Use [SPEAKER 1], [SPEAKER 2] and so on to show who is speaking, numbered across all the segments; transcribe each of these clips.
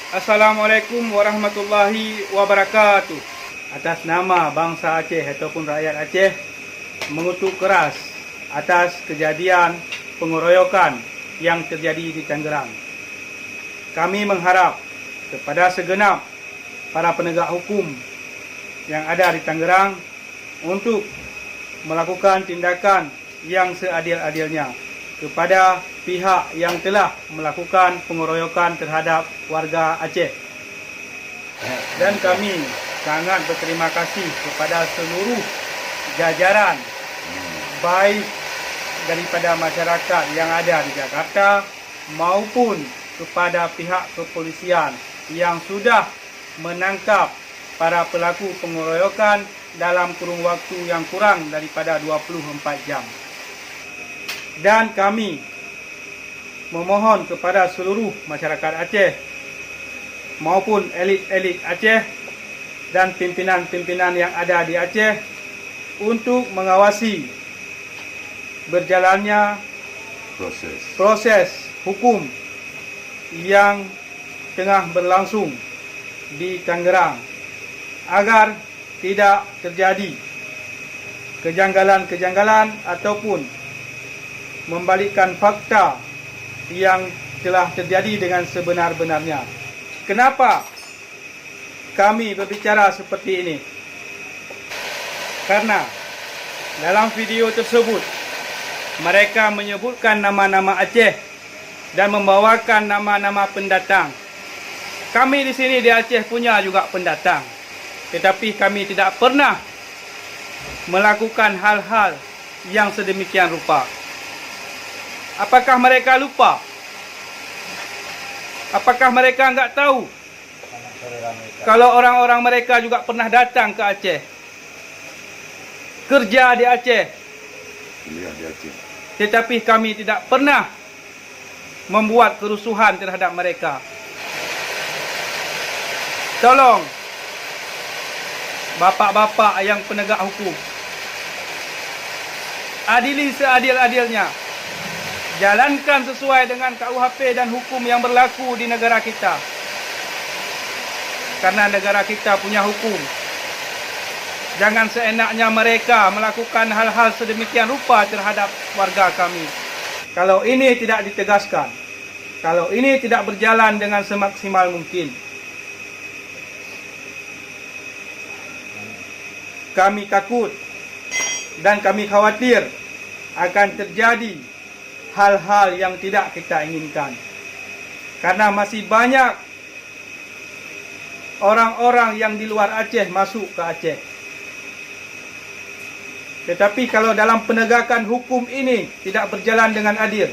[SPEAKER 1] Assalamualaikum warahmatullahi wabarakatuh. Atas nama bangsa Aceh ataupun rakyat Aceh mengutuk keras atas kejadian pengeroyokan yang terjadi di Tangerang. Kami mengharap kepada segenap para penegak hukum yang ada di Tangerang untuk melakukan tindakan yang seadil-adilnya kepada pihak yang telah melakukan pengeroyokan terhadap warga Aceh. Dan kami sangat berterima kasih kepada seluruh jajaran baik daripada masyarakat yang ada di Jakarta maupun kepada pihak kepolisian yang sudah menangkap para pelaku pengeroyokan dalam kurun waktu yang kurang daripada 24 jam. Dan kami memohon kepada seluruh masyarakat Aceh maupun elit-elit Aceh dan pimpinan-pimpinan yang ada di Aceh untuk mengawasi berjalannya proses hukum yang tengah berlangsung di Tangerang agar tidak terjadi kejanggalan-kejanggalan ataupun membalikkan fakta yang telah terjadi dengan sebenar-benarnya. Kenapa kami berbicara seperti ini? Karena dalam video tersebut mereka menyebutkan nama-nama Aceh dan membawakan nama-nama pendatang. Kami di sini di Aceh punya juga pendatang, tetapi kami tidak pernah melakukan hal-hal yang sedemikian rupa. Apakah mereka lupa? Apakah mereka enggak tahu kalau orang-orang mereka juga pernah datang ke Aceh, kerja di Aceh, tetapi kami tidak pernah membuat kerusuhan terhadap mereka. Tolong bapak-bapak yang penegak hukum, adili seadil-adilnya. Jalankan sesuai dengan KUHP dan hukum yang berlaku di negara kita. Karena negara kita punya hukum. Jangan seenaknya mereka melakukan hal-hal sedemikian rupa terhadap warga kami. Kalau ini tidak ditegaskan, kalau ini tidak berjalan dengan semaksimal mungkin, kami takut dan kami khawatir akan terjadi hal-hal yang tidak kita inginkan. Karena masih banyak orang-orang yang di luar Aceh masuk ke Aceh. Tetapi kalau dalam penegakan hukum ini tidak berjalan dengan adil,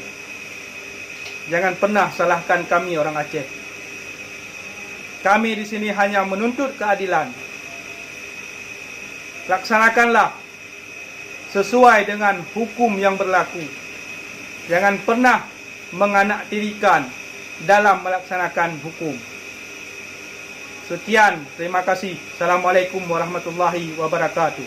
[SPEAKER 1] jangan pernah salahkan kami orang Aceh. Kami di sini hanya menuntut keadilan. Laksanakanlah sesuai dengan hukum yang berlaku. Jangan pernah menganaktirikan dalam melaksanakan hukum. Sekian, terima kasih. Assalamualaikum warahmatullahi wabarakatuh.